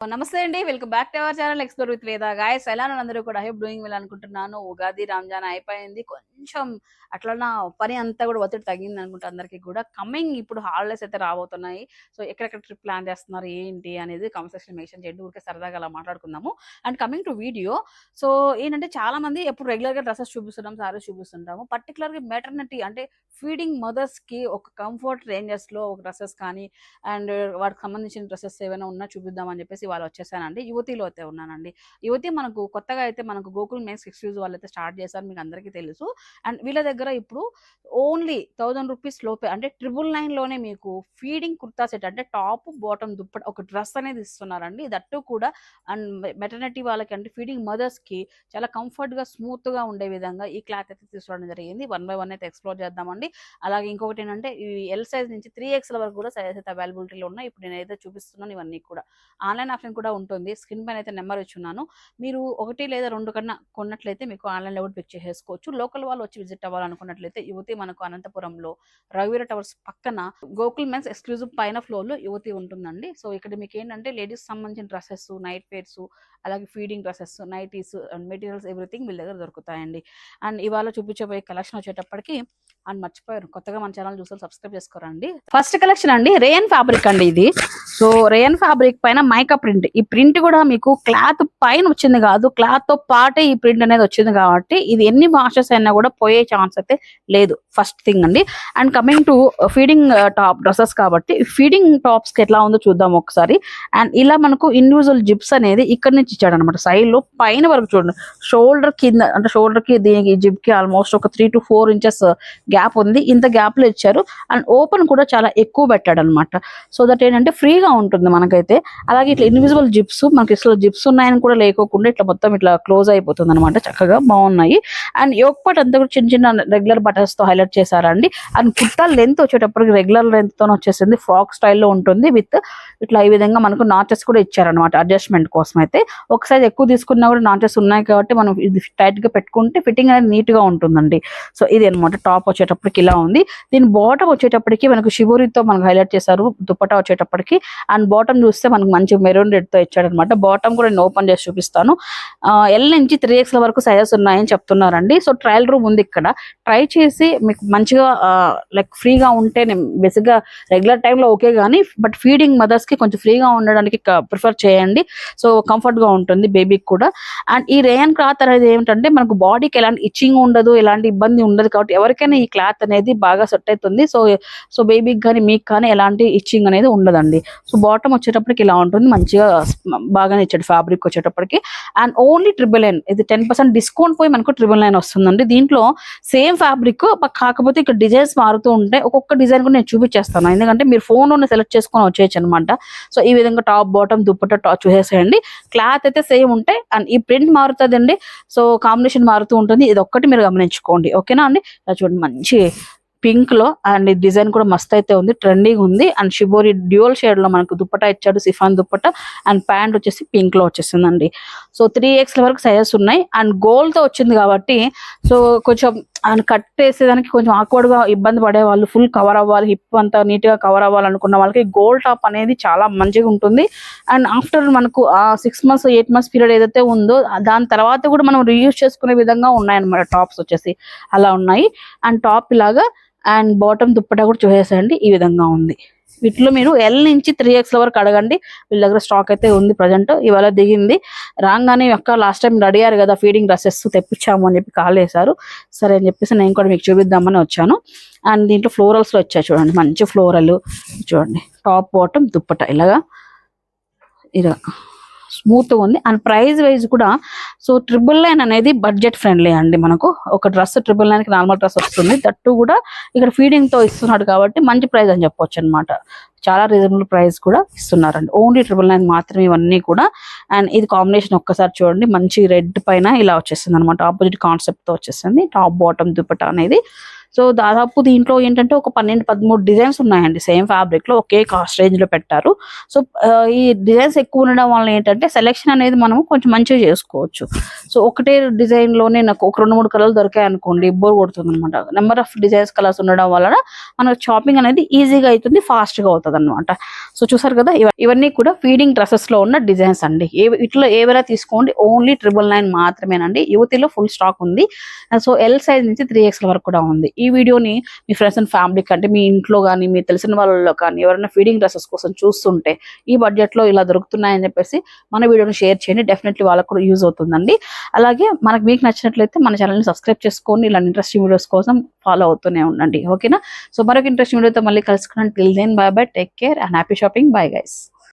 నమస్తే అండి, welcome back to our channel explore with వేద. గాయస్ ఎలా అందరూ కూడా హెప్ డూయింగ్ వెల్ అనుకుంటున్నాను. ఉగాది రంజాన్ అయిపోయింది, కొంచెం అట్లా పని అంతా కూడా ఒత్తిడి తగ్గింది అనుకుంటా అందరికీ కూడా. కమింగ్ ఇప్పుడు హాలిడేస్ అయితే రాబోతున్నాయి. సో ఎక్కడెక్కడ ట్రిప్ ప్లాన్ చేస్తున్నారు ఏంటి అనేది కామెంట్ సెక్షన్ మెన్షన్ చేయండి, ఊరికే సరదాగా అలా మాట్లాడుకుందాము. And coming to video, so ఏంటంటే చాలా మంది ఎప్పుడు రెగ్యులర్గా డ్రెస్సెస్ చూపిస్తున్నాం, సారీస్ చూపిస్తుంటాము. పర్టికులర్గా మెటర్నిటీ అంటే ఫీడింగ్ మదర్స్కి ఒక కంఫర్ట్ రేంజెస్లో ఒక డ్రెస్సెస్ కానీ అండ్ వాటికి సంబంధించిన డ్రెస్సెస్ ఏమైనా ఉన్నా చూపిద్దామని చెప్పేసి వాళ్ళు వచ్చేసానండి. యువతిలో అయితే ఉన్నానండి. యువతి మనకు కొత్తగా అయితే మనకు గోకుల్ మెన్స్ ఎక్స్క్లూజివ్ వాళ్ళు అయితే స్టార్ట్ చేశారు, మీకు అందరికీ తెలుసు. అండ్ వీళ్ళ దగ్గర ఇప్పుడు ఓన్లీ 1000 రూపీస్ లోపే అంటే 999 లోనే మీకు ఫీడింగ్ కుర్తా సెట్ అంటే టాప్ బాటమ్ దుప్పట ఒక డ్రెస్ అనేది ఇస్తున్నారండి. దట్టు కూడా అండ్ మెటర్నిటీ వాళ్ళకి అంటే ఫీడింగ్ మదర్స్కి చాలా కంఫర్ట్గా స్మూత్గా ఉండే విధంగా ఈ క్లాత్ అయితే తీసుకోవడం జరిగింది. 1 by 1 అయితే ఎక్స్ప్లోర్ చేద్దామండి. అలాగే ఇంకొకటి ఏంటంటే ఈ ఎల్ సైజ్ నుంచి 3XL వరకు కూడా సైజ్ అయితే అవైలబిలిటీలో ఉన్నాయి. ఇప్పుడు నేనైతే చూపిస్తున్నాను ఇవన్నీ కూడా. ఆన్లైన్ ఆప్షన్ కూడా ఉంటుంది, స్క్రీన్ పైన అయితే నెంబర్ ఇచ్చున్నాను. మీరు 1 లేదా 2 కన్నా కొన్నట్లయితే మీకు ఆన్లైన్లో కూడా పిక్ చేసేసుకోవచ్చు. లోకల్ వాళ్ళు వచ్చి విజిట్ అవ్వాలనుకున్నట్లయితే యువతి మనకు అనంతపురంలో రఘువీర టవర్స్ పక్కన గోకుల్ మెన్స్ ఎక్స్క్లూజివ్ పైన ఫ్లోర్లో యువతి ఉంటుందండి. సో ఇక్కడ మీకు ఏంటంటే లేడీస్ సంబంధించిన డ్రెస్సెస్, నైట్ వేర్స్, అలాగే feeding dresses, nighties and materials everything వీళ్ళ దగ్గర దొరుకుతాయండి. అండ్ ఇవాళ చూపించబోయే కలెక్షన్ వచ్చేటప్పటికి అండ్ మర్చిపోయారు, కొత్తగా మన ఛానల్ చూసి సబ్స్క్రైబ్ చేసుకోరండి. ఫస్ట్ కలెక్షన్ అండి రేయన్ ఫ్యాబ్రిక్ అండి ఇది. సో రేయన్ ఫ్యాబ్రిక్ పైన మైకా ప్రింట్. ఈ ప్రింట్ కూడా మీకు క్లాత్ పైన వచ్చింది కాదు, క్లాత్ తో పాటే ఈ ప్రింట్ అనేది వచ్చింది కాబట్టి ఇది ఎన్ని వాషెస్ అయినా కూడా పోయే ఛాన్స్ అయితే లేదు, ఫస్ట్ థింగ్ అండి. And coming to feeding top dresses కాబట్టి ఫీడింగ్ టాప్స్ కి ఎట్లా ఉందో చూద్దాం ఒకసారి. అండ్ ఇలా మనకు ఇండివిజువల్ జిప్స్ అనేది ఇక్కడ నుంచి ఇచ్చాడు అనమాట. సైడ్ లో పైన వరకు చూడండి, షోల్డర్ కింద అంటే షోల్డర్ కి దీనికి జిప్ కి ఆల్మోస్ట్ ఒక 3 to 4 ఇంచెస్ గ్యాప్ ఉంది. ఇంత గ్యాప్ లో ఇచ్చారు. అండ్ ఓపెన్ కూడా చాలా ఎక్కువ పెట్టాడు అనమాట. సో దట్ ఏంటంటే ఫ్రీగా ఉంటుంది మనకైతే. అలాగే ఇట్లా ఇన్విజిబుల్ జిప్స్, మనకి ఇట్లా జిప్స్ ఉన్నాయని కూడా లేకోకుండా ఇట్లా మొత్తం ఇట్లా క్లోజ్ అయిపోతుంది అనమాట. చక్కగా బాగున్నాయి. అండ్ యోక్ పార్ట్ అంతా కూడా చిన్న చిన్న రెగ్యులర్ బటన్స్ తో హైలైట్ చేశారండి. అండ్ కుర్తా లెంత్ వచ్చేటప్పటికి రెగ్యులర్ లెంత్ తో వచ్చేసింది, ఫ్రాక్ స్టైల్లో ఉంటుంది. విత్ ఇట్లా ఈ విధంగా మనకు నాచెస్ కూడా ఇచ్చారనమాట అడ్జస్ట్మెంట్ కోసం. అయితే ఒక సైజ్ ఎక్కువ తీసుకున్నా కూడా నాచెస్ ఉన్నాయి కాబట్టి మనం ఇది టైట్ గా పెట్టుకుంటే ఫిట్టింగ్ అనేది నీట్ గా ఉంటుందండి. సో ఇది అనమాట టాప్ వచ్చేటప్పటికి ఇలా ఉంది. దీని బాటమ్ వచ్చేటప్పటికి మనకు షిబోరితో మనకు హైలైట్ చేశారు దుపట్టా వచ్చేటప్పటికి. అండ్ బాటమ్ చూస్తే మనకు మంచి మెరూన్ రెడ్ తో ఇచ్చాడనమాట. బాటమ్ కూడా నేను ఓపెన్ చేసి చూపిస్తాను. ఎల్ నుంచి 3XL వరకు సైజెస్ ఉన్నాయని చెప్తున్నారండి. సో ట్రయల్ రూమ్ ఉంది ఇక్కడ, ట్రై చేసి మీకు మంచిగా లైక్ ఫ్రీగా ఉంటే, నేను బేసిక్ గా రెగ్యులర్ టైంలో ఓకే కానీ బట్ ఫీడింగ్ మదర్స్ కి కొంచెం ఫ్రీగా ఉండడానికి ప్రిఫర్ చేయండి. సో కంఫర్ట్ గా ఉంటుంది బేబీకి కూడా. అండ్ ఈ రేయన్ క్లాత్ అనేది ఏమిటంటే మనకు బాడీకి ఎలాంటి ఇచ్చింగ్ ఉండదు, ఎలాంటి ఇబ్బంది ఉండదు కాబట్టి ఎవరికైనా ఈ క్లాత్ అనేది బాగా సెట్ అవుతుంది. సో బేబీకి కానీ మీకు కానీ ఎలాంటి ఇచ్చింగ్ అనేది ఉండదండి. సో బాటమ్ వచ్చేటప్పటికి ఇలా ఉంటుంది, మంచిగా బాగానే ఇచ్చాడు ఫ్యాబ్రిక్ వచ్చేటప్పటికి. అండ్ ఓన్లీ 999, ఇది 10% డిస్కౌంట్ పోయి మనకు 999 వస్తుందండి. దీంట్లో సేమ్ ఫ్యాబ్రిక్ కాకపోతే ఇక్కడ డిజైన్స్ మారుతూ ఉంటాయి. ఒక్కొక్క డిజైన్ కూడా నేను చూపించేస్తాను, ఎందుకంటే మీరు ఫోన్లోనే సెలెక్ట్ చేసుకొని వచ్చేయచ్చు అనమాట. సో ఈ విధంగా టాప్ బాటమ్ దుప్పట్టా టాప్ చూసేసేయండి. క్లాత్ అయితే సేమ్ ఉంటాయి. అండ్ ఈ ప్రింట్ మారుతుంది అండి, సో కాంబినేషన్ మారుతూ ఉంటుంది. ఇది ఒక్కటి మీరు గమనించుకోండి, ఓకేనా అండి. చూడండి మంచి పింక్ లో అండ్ ఈ డిజైన్ కూడా మస్త్ అయితే ఉంది, ట్రెండింగ్ ఉంది. అండ్ షిబోరి డ్యూయల్ షేడ్ లో మనకు దుప్పటా ఇచ్చాడు, సిఫాన్ దుప్పటా. అండ్ ప్యాంట్ వచ్చేసి పింక్ లో వచ్చేసిందండి. సో 3XL వరకు సైజెస్ ఉన్నాయి. అండ్ గోల్డ్ తో వచ్చింది కాబట్టి సో కొంచెం కట్ వేసేదానికి కొంచెం ఆక్వర్డ్ గా ఇబ్బంది పడే వాళ్ళు, ఫుల్ కవర్ అవ్వాలి, హిప్ అంతా నీట్ గా కవర్ అవ్వాలనుకున్న వాళ్ళకి గోల్డ్ టాప్ అనేది చాలా మంచిగా ఉంటుంది. అండ్ ఆఫ్టర్ మనకు ఆ 6 months 8 months పీరియడ్ ఏదైతే ఉందో దాని తర్వాత కూడా మనం రీయూజ్ చేసుకునే విధంగా ఉన్నాయన్నమాట టాప్స్ వచ్చేసి అలా ఉన్నాయి. అండ్ టాప్ ఇలాగా అండ్ బాటమ్ దుప్పటా కూడా చూసేసండి ఈ విధంగా ఉంది. వీటిలో మీరు ఎల్ నుంచి 3XL వరకు అడగండి, వీళ్ళ దగ్గర స్టాక్ అయితే ఉంది ప్రజెంట్. ఇవాళ దిగింది రాగానే అక్క లాస్ట్ టైం రెడీ అయ్యారు కదా ఫీడింగ్ డ్రెస్సెస్ తెప్పించాము అని చెప్పి కాల్ చేశారు. సరే అని చెప్పేసి నేను కూడా మీకు చూపిద్దామని వచ్చాను. అండ్ దీంట్లో ఫ్లోరల్స్ లో వచ్చాయి చూడండి, మంచి ఫ్లోరల్ చూడండి. టాప్ బాటమ్ దుప్పటా ఇలాగా ఇలా స్మూత్ ఉంది. అండ్ ప్రైస్ వైజ్ కూడా సో 999 అనేది బడ్జెట్ ఫ్రెండ్లీ అండి. మనకు ఒక డ్రెస్ 999 కి నార్మల్ డ్రెస్ వస్తుంది, దట్టు కూడా ఇక్కడ ఫీడింగ్ తో ఇస్తున్నాడు కాబట్టి మంచి ప్రైస్ అని చెప్పొచ్చు అనమాట. చాలా రీజనబుల్ ప్రైస్ కూడా ఇస్తున్నారండి. ఓన్లీ 999 మాత్రమే ఇవన్నీ కూడా. అండ్ ఇది కాంబినేషన్ ఒక్కసారి చూడండి, మంచి రెడ్ పైన ఇలా వచ్చేసింది అనమాట. ఆపోజిట్ కాన్సెప్ట్ తో వచ్చేసింది టాప్ బాటమ్ దుపట్టా అనేది. సో దాదాపు దీంట్లో ఏంటంటే ఒక 12-13 డిజైన్స్ ఉన్నాయండి సేమ్ ఫ్యాబ్రిక్ లో, ఒకే కాస్ట్ రేంజ్ లో పెట్టారు. సో ఈ డిజైన్స్ ఎక్కువ ఉండడం వల్ల ఏంటంటే సెలెక్షన్ అనేది మనం కొంచెం మంచిగా చేసుకోవచ్చు. సో ఒకటే డిజైన్ లోనే నాకు ఒక 2-3 కలర్లు దొరికాయి అనుకోండి, బోర్ కొడుతుంది అనమాట. నెంబర్ ఆఫ్ డిజైన్స్ కలర్స్ ఉండడం వలన మనకు షాపింగ్ అనేది ఈజీగా అవుతుంది, ఫాస్ట్ గా అవుతుంది అనమాట. సో చూసారు కదా, ఇవన్నీ కూడా ఫీడింగ్ డ్రెస్సెస్ లో ఉన్న డిజైన్స్ అండి. ఇట్లా ఏవైనా తీసుకోండి, ఓన్లీ 999 మాత్రమేనండి. యువతిలో ఫుల్ స్టాక్ ఉంది. సో ఎల్ సైజ్ నుంచి 3XL వరకు కూడా ఉంది. ఈ వీడియోని మీ ఫ్రెండ్స్ అండ్ ఫ్యామిలీకి, అంటే మీ ఇంట్లో కానీ మీ తెలిసిన వాళ్ళలో కానీ ఎవరైనా ఫీడింగ్ డ్రెస్సెస్ కోసం చూస్తుంటే ఈ బడ్జెట్ లో ఇలా దొరుకుతున్నాయని చెప్పేసి మన వీడియోని షేర్ చేయండి. డెఫినెట్లీ వాళ్ళకు కూడా యూజ్ అవుతుందండి. అలాగే మీకు నచ్చినట్లయితే మన ఛానల్ని సబ్స్క్రైబ్ చేసుకొని ఇలా ఇంట్రెస్టింగ్ వీడియోస్ కోసం ఫాలో అవుతూనే ఉండండి. ఓకేనా? సో మరొక ఇంట్రెస్టింగ్ వీడియోతో మళ్ళీ కలుసుకున్నాను. Till then bye bye, take care and happy shopping. Bye guys.